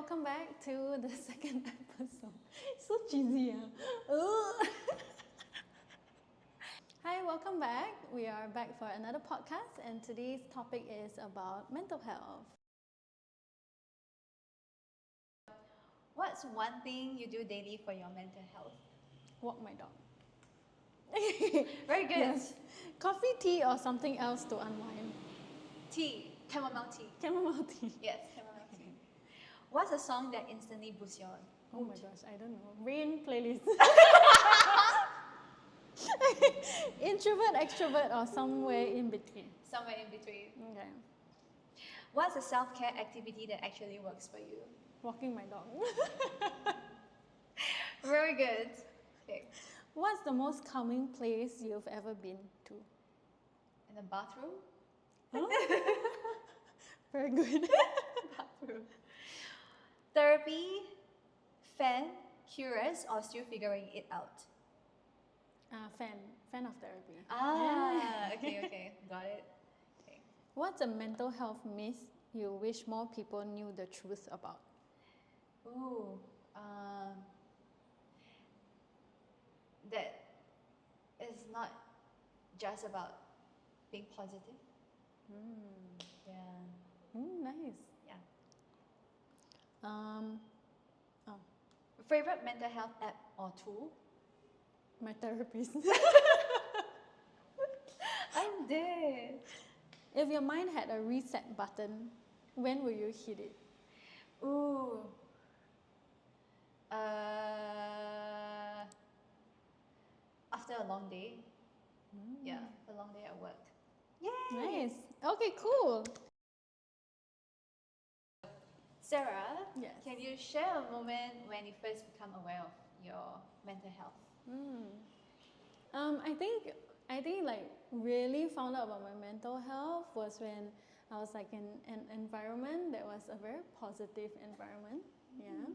welcome back to the second episode. So cheesy, huh? Hi, welcome back. We are back for another podcast, and today's topic is about mental health. What's one thing you do daily for your mental health? Walk my dog. Very good. Yes. Coffee, tea, or something else to unwind? Tea. Chamomile tea. Chamomile tea. Yes, chamomile tea. What's a song that instantly boosts your Oh mood? my gosh, I don't know. Rain playlist. Introvert, extrovert, or somewhere in between. Somewhere in between. Okay. What's a self-care activity that actually works for you? Walking my dog. Very good. Okay. What's the most calming place you've ever been to? In the bathroom? Huh? Very good. Bathroom. Therapy, fan, curious, or still figuring it out? Fan of therapy. Okay, got it. Okay. What's a mental health myth you wish more people knew the truth about? Ooh, that it's not just about being positive. Yeah. Nice. Yeah. Oh, Favorite mental health app or tool? my therapist. I'm dead. If your mind had a reset button, when will you hit it? Ooh. After a long day. Yeah, a long day at work. Yay! Nice. Okay, cool. Sarah, Yes. can you share a moment when you first become aware of your mental health? I think like really found out about my mental health was when I was like in an environment that was a very positive environment. Yeah.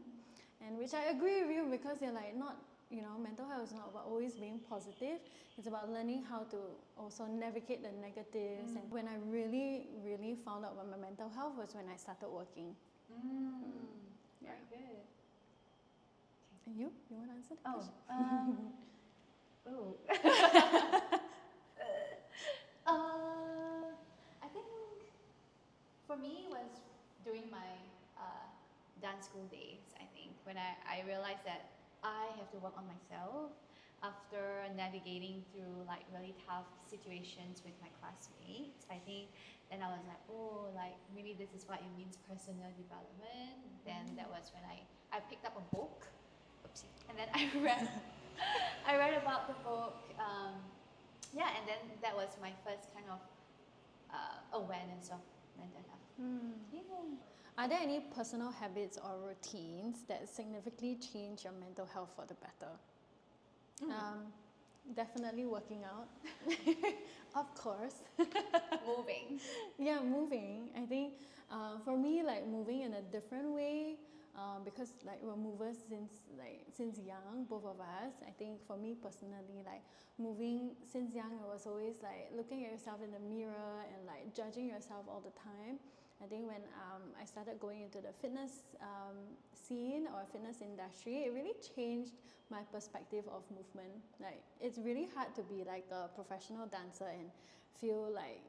And which I agree with you, because you're like not, mental health is not about always being positive. It's about learning how to also navigate the negatives. And when I really, really found out about my mental health was when I started working. Very good. And you? You want to answer the Oh, question? I think for me was during my dance school days. I think when I realized that I have to work on myself after navigating through like really tough situations with my classmates. I think then I was like, oh, like maybe this is what it means, personal development. Then that was when I picked up a book. Oopsie. And then I read about the book. And then that was my first kind of awareness of mental health. Yeah. Are there any personal habits or routines that significantly change your mental health for the better? Definitely working out. Of course. Moving. Yeah, moving. I think for me, like moving in a different way, because like we're movers since young, both of us. I think for me personally, like moving since young, I was always like looking at yourself in the mirror and like judging yourself all the time. I think when I started going into the fitness scene or fitness industry, it really changed my perspective of movement. Like it's really hard to be like a professional dancer and feel like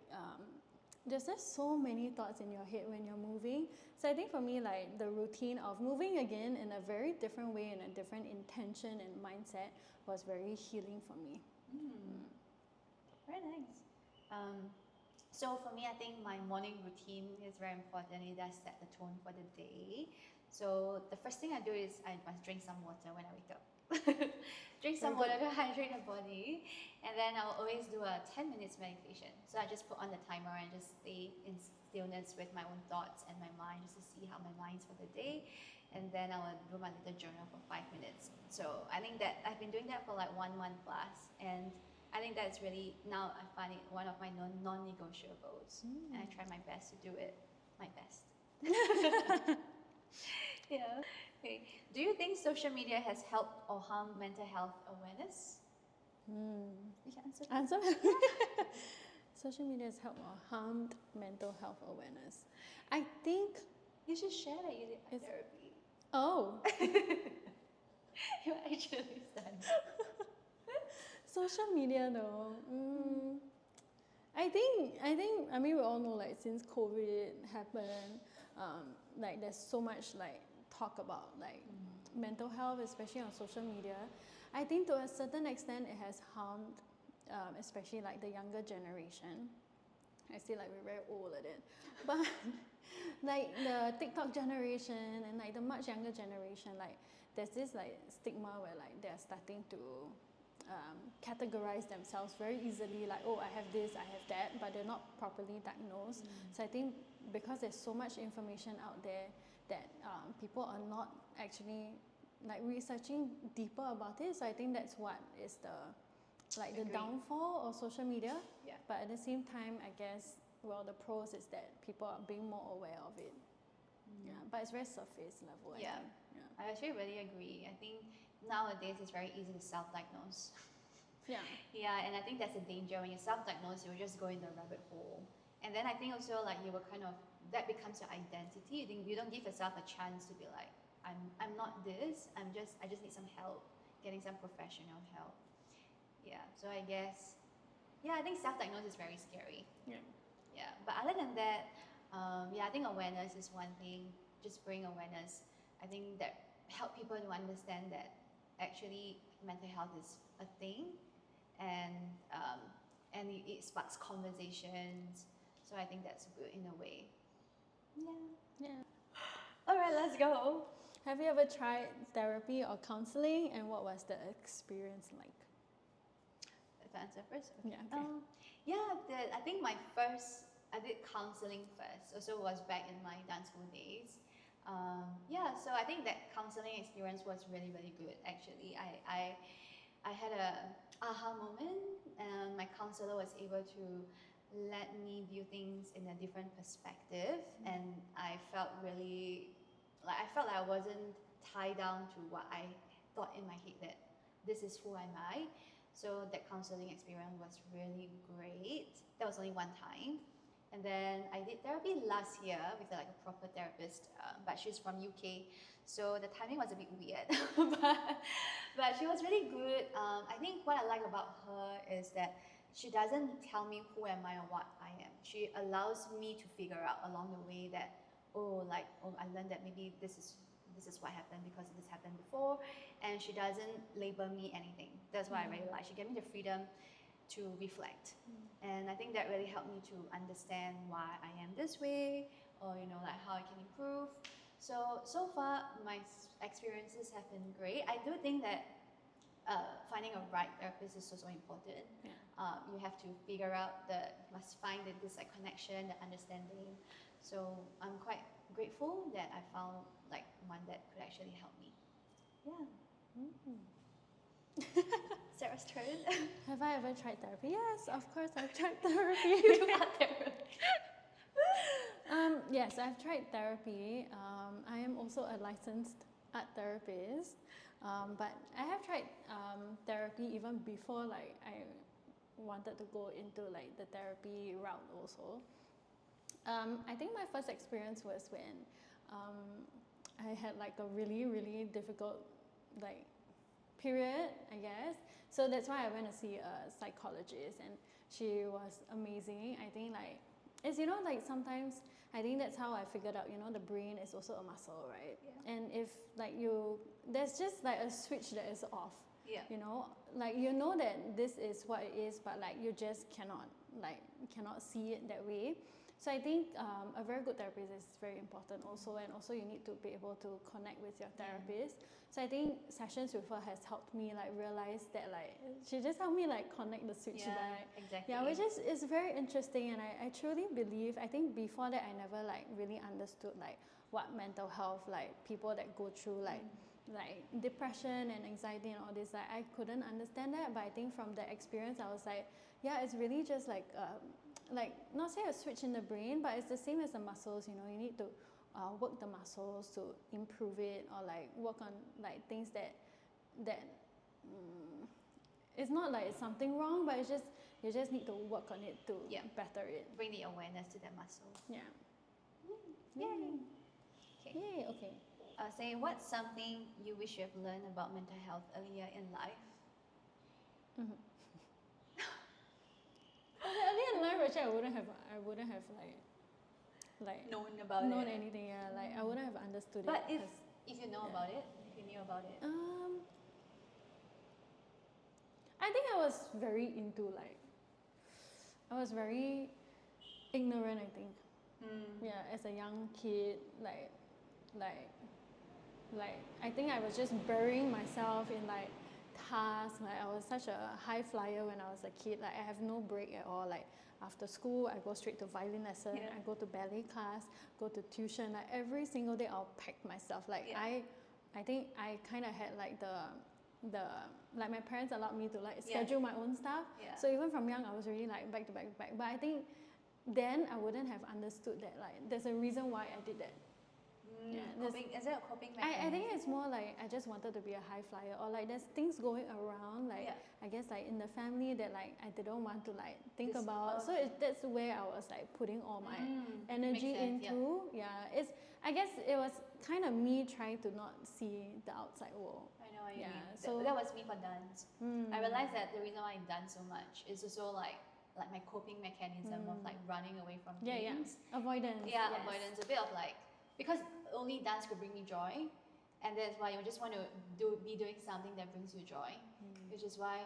there's just so many thoughts in your head when you're moving. So I think for me, like the routine of moving again in a very different way and a different intention and mindset was very healing for me. Very nice. So for me, I think my morning routine is very important. It does set the tone for the day. So the first thing I do is I must drink some water when I wake up. Drink some water to hydrate the body. And then I'll always do a 10 minutes meditation. So I just put on the timer and just stay in stillness with my own thoughts and my mind, just to see how my mind's for the day. And then I will do my little journal for 5 minutes. So I think that I've been doing that for like 1 month plus. And I think that's really, now I find it one of my non-negotiables. And I try my best to do it my best. Yeah. Okay. Do you think social media has helped or harmed mental health awareness? You can answer. Social media has helped or harmed mental health awareness. I think you should share that you did therapy. Oh, You're actually studying. social media though. I mean we all know like since COVID happened, like there's so much like talk about like mental health, especially on social media. I think to a certain extent it has harmed, especially like the younger generation. I feel like we're very old at it, but like the TikTok generation and like the much younger generation, like there's this like stigma where like they're starting to categorize themselves very easily, like, oh, I have this, I have that, but they're not properly diagnosed. So I think because there's so much information out there that people are not actually like researching deeper about it. So I think that's what is the like the downfall of social media. Yeah. But at the same time, I guess, well, the pros is that people are being more aware of it. Yeah, but it's very surface level. I think. Yeah. I actually really agree. I think nowadays it's very easy to self-diagnose. Yeah. Yeah, and I think that's a danger. When you self-diagnose, you will just go in the rabbit hole. And then I think also like you will kind of, that becomes your identity. You don't give yourself a chance to be like, I'm not this. I just need some help, getting some professional help. Yeah. So I guess, I think self-diagnosis is very scary. Yeah. Yeah. But other than that, I think awareness is one thing. Just bring awareness. I think that help people to understand that actually mental health is a thing, and it sparks conversations. So I think that's good in a way. Yeah. All right, let's go. Have you ever tried therapy or counselling, and what was the experience like? To answer first. Okay. Yeah. Okay. I think I did counselling first. Also was back in my dance school days. So I think that counselling experience was really, really good. Actually, I had a aha moment, and my counsellor was able to let me view things in a different perspective, and I felt really like I wasn't tied down to what I thought in my head, that this is who am I. So that counselling experience was really great. That was only one time. And then I did therapy last year with like a proper therapist, but she's from UK, so the timing was a bit weird. but she was really good. I think what I like about her is that she doesn't tell me who am I or what I am. She allows me to figure out along the way that I learned that maybe this is what happened because this happened before, and she doesn't label me anything. That's what I really like. She gave me the freedom to reflect, and I think that really helped me to understand why I am this way, or like how I can improve. So far my experiences have been great. I do think that finding a right therapist is also important. You have to figure out must find this like connection, the understanding. So I'm quite grateful that I found like one that could actually help me. Sarah's turn. Have I ever tried therapy? Yes, of course I've tried therapy. You are therapy. Yes, I've tried therapy. I am also a licensed art therapist, but I have tried therapy even before like I wanted to go into like the therapy route also. I think my first experience was when I had like a really, really difficult like period, I guess. So that's why I went to see a psychologist, and she was amazing. I think like it's like sometimes I think that's how I figured out the brain is also a muscle, right? And if like there's just like a switch that is off. Like that this is what it is, but like you just cannot see it that way. So I think a very good therapist is very important also, and also you need to be able to connect with your therapist. So I think sessions with her has helped me like realize that like she just helped me like connect the switch back. Exactly. Yeah, which is very interesting, and I truly believe, I think before that I never like really understood like what mental health, like people that go through like depression and anxiety and all this, like I couldn't understand that. But I think from the experience I was like, yeah, it's really just like not say a switch in the brain, but it's the same as the muscles. You need to work the muscles to improve it, or like work on like things that it's not like it's something wrong, but it's just you just need to work on it to better it. Bring the awareness to that muscle. Yeah. Yay. Yay. Okay. say, what's something you wish you have learned about mental health earlier in life? Earlier in life, actually, I wouldn't have Known about known it. anything. Yeah, like I wouldn't have understood But it. if you know about it, if you knew about it. I think I was very I was very ignorant. I think. Yeah, as a young kid, like I think I was just burying myself in like tasks. Like I was such a high flyer when I was a kid. Like I have no break at all. Like after school, I go straight to violin lesson. Yeah. I go to ballet class, go to tuition. Like every single day, I'll pack myself. Like Yeah. I think I kind of had like the like my parents allowed me to like schedule my own stuff. Yeah. So even from young, I was really like back to back to back. But I think then I wouldn't have understood that like there's a reason why I did that. Is it a coping mechanism? I think it's more like I just wanted to be a high flyer, or like there's things going around, like I guess like in the family that like I didn't want to like think about. So that's where I was like putting all my energy into. It's, I guess it was kind of me trying to not see the outside world. I know what you mean. So that was me for dance. I realized that the reason why I dance so much is also like my coping mechanism of like running away from things. Avoidance. Avoidance. A bit of like, because only dance could bring me joy, and that's why you just want to be doing something that brings you joy, which is why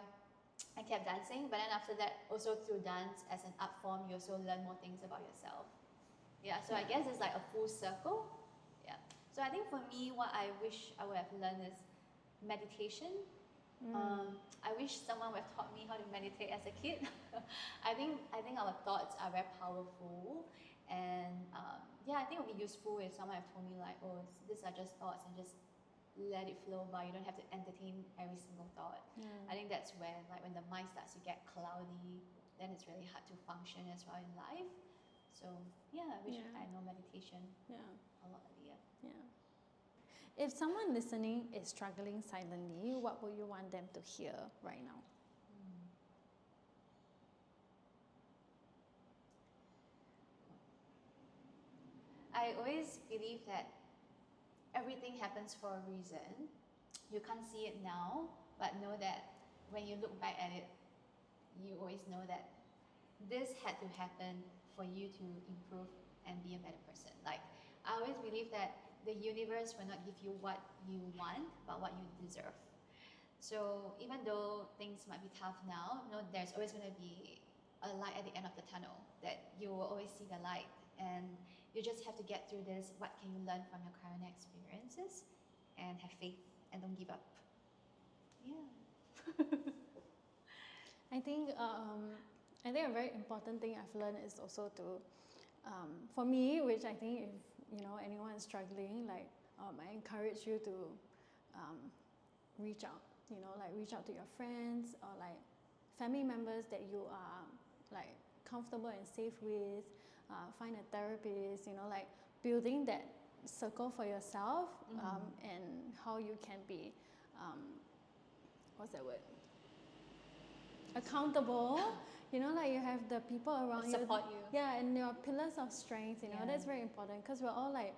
I kept dancing. But then after that, also through dance as an art form, you also learn more things about yourself. So I guess it's like a full circle. So I think for me, what I wish I would have learned is meditation. I wish someone would have taught me how to meditate as a kid. I think our thoughts are very powerful, and I think it would be useful if someone had told me like, oh, these are just thoughts and just let it flow by. You don't have to entertain every single thought. I think that's where like when the mind starts to get cloudy, then it's really hard to function as well in life. So I wish I know meditation a lot earlier. If someone listening is struggling silently, what would you want them to hear right now? I always believe that everything happens for a reason. You can't see it now, but know that when you look back at it, you always know that this had to happen for you to improve and be a better person. Like, I always believe that the universe will not give you what you want, but what you deserve. So even though things might be tough now, there's always going to be a light at the end of the tunnel, that you will always see the light, and you just have to get through this. What can you learn from your current experiences, and have faith and don't give up. I think a very important thing I've learned is also to, for me, which I think if anyone is struggling, like I encourage you to reach out. Like reach out to your friends or like family members that you are like comfortable and safe with. Find a therapist. Like building that circle for yourself, and how you can be, what's that word? Accountable. Like you have the people around you. Support you. Yeah, and your pillars of strength. That's very important, because we're all like,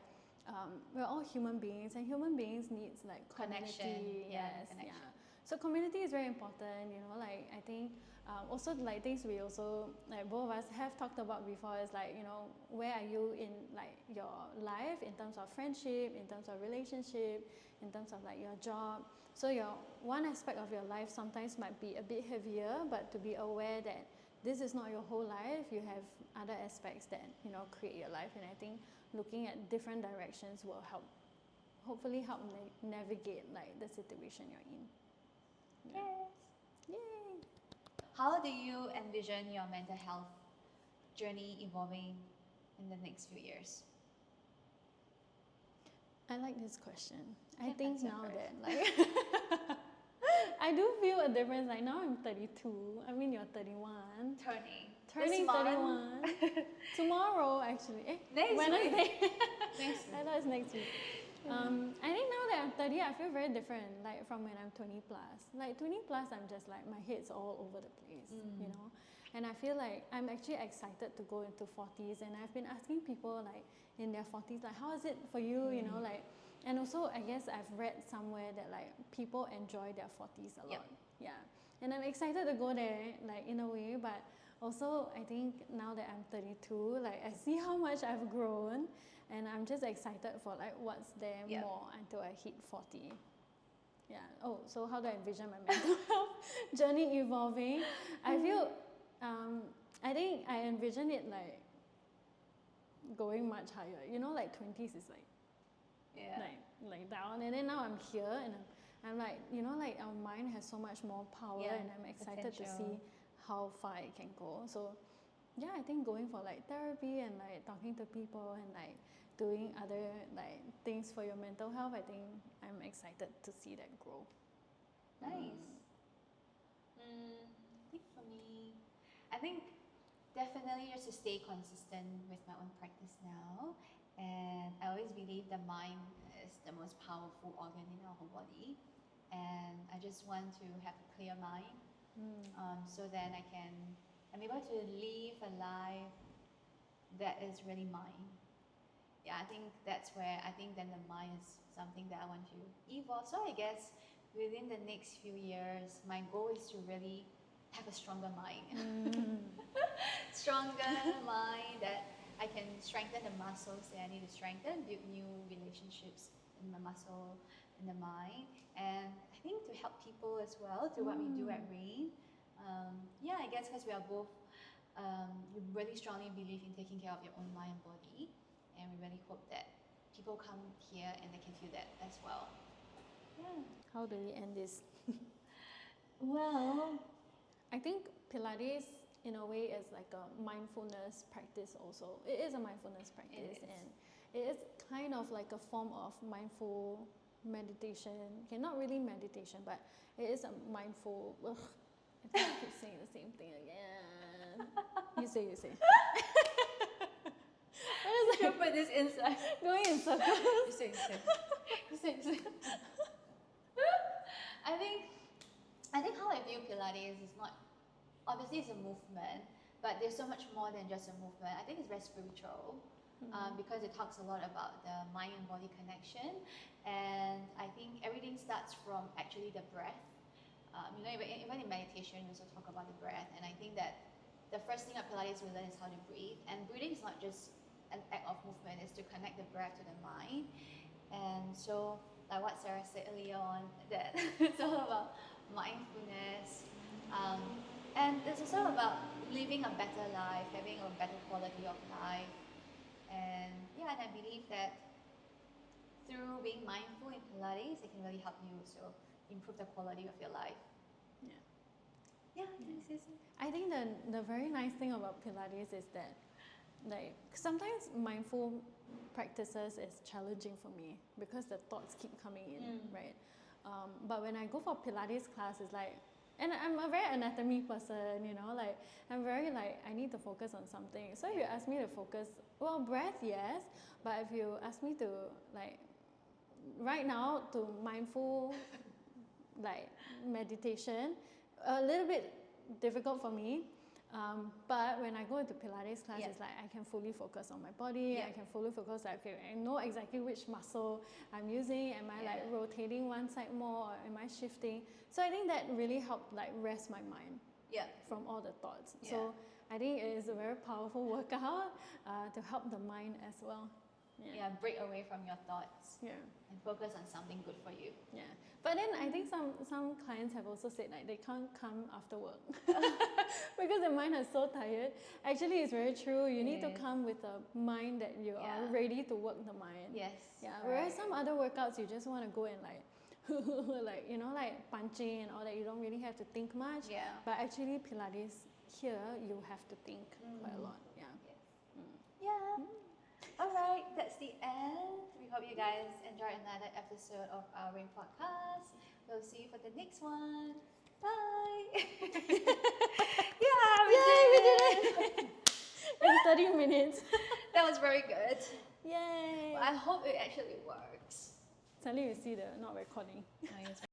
we're all human beings, and human beings needs like community. Connection. Connection. So community is very important. Like I think also like things we also like both of us have talked about before is like where are you in like your life in terms of friendship, in terms of relationship, in terms of like your job. So your one aspect of your life sometimes might be a bit heavier, but to be aware that this is not your whole life. You have other aspects that create your life, and I think looking at different directions will hopefully help navigate like the situation you're in. Yes. Yay! How do you envision your mental health journey evolving in the next few years? I like this question. I think now that like I do feel a difference. Like now I'm 32. I mean you're 31. Turning 31. Tomorrow actually. Next Wednesday. Next week. I thought it's next week. I think now that I'm 30, I feel very different, like from when I'm 20 plus. Like 20 plus, I'm just like, my head's all over the place, And I feel like I'm actually excited to go into 40s, and I've been asking people like in their 40s, like, how is it for you, like, And also, I guess I've read somewhere that like people enjoy their 40s a lot. Yeah. And I'm excited to go there, like in a way, but also I think now that I'm 32, like I see how much I've grown, and I'm just excited for like what's there more until I hit 40. Yeah. Oh, so how do I envision my mental health journey evolving? I feel, I think I envision it like going much higher. You know, like 20s is like, like down, and then now I'm here, and I'm like, you know, like our mind has so much more power, and I'm excited to see how far it can go. So yeah, I think going for like therapy and like talking to people and like doing other like things for your mental health, I think I'm excited to see that grow. Nice. I think for me, I think definitely just to stay consistent with my own practice now. And I always believe the mind is the most powerful organ in our whole body. And I just want to have a clear mind, so then I'm able to live a life that is really mine. Yeah, I think that's where I think then the mind is something that I want to evolve. So I guess within the next few years, my goal is to really have a stronger mind. Stronger mind that I can strengthen the muscles that I need to strengthen, build new relationships in my muscle, in the mind, and I think to help people as well through what we do at Rain. Yeah, I guess because we are both, we really strongly believe in taking care of your own mind and body, and we really hope that people come here and they can feel that as well. Yeah. How do we end this? Well, I think Pilates in a way is like a mindfulness practice also. It is a mindfulness practice, and it is kind of like a form of mindful meditation. Okay, not really meditation, but it is a mindful. I think I keep saying the same thing again. You say. You put this inside. Going in circles. You say. I think how I view Pilates is not, obviously it's a movement, but there's so much more than just a movement. I think it's very spiritual, because it talks a lot about the mind and body connection, and I think everything starts from actually the breath. You know, even in meditation, we also talk about the breath, and I think that the first thing at Pilates we learn is how to breathe, and breathing is not just an act of movement, it's to connect the breath to the mind. And so, like what Sarah said earlier on, that it's all about mindfulness, and it's also about living a better life, having a better quality of life. And yeah, and I believe that through being mindful in Pilates, it can really help you also improve the quality of your life. Yeah, I think the very nice thing about Pilates is that, like, sometimes mindful practices is challenging for me because the thoughts keep coming in, right? But when I go for Pilates class, it's like, and I'm a very anatomy person, you know, like I'm very like, I need to focus on something. So if you ask me to focus, well, breath, yes, but if you ask me to like, right now to mindful like meditation, a little bit difficult for me. But when I go into Pilates class, it's like I can fully focus on my body. I can fully focus, like, okay, I know exactly which muscle I'm using. Am I like rotating one side more, or am I shifting? So I think that really helped like rest my mind from all the thoughts. So I think it is a very powerful workout to help the mind as well. Break away from your thoughts. And focus on something good for you. But then I think some clients have also said like they can't come after work because the mind is so tired. Actually, it's very true. You need to come with a mind that you are ready to work the mind. Whereas some other workouts, you just want to go and like like, you know, like punching and all that. You don't really have to think much. But actually, Pilates here, you have to think quite a lot. Alright, that's the end. We hope you guys enjoyed another episode of our Rain podcast. We'll see you for the next one. Bye! we did it! In 30 minutes. That was very good. Yay! Well, I hope it actually works. Suddenly you see the not recording.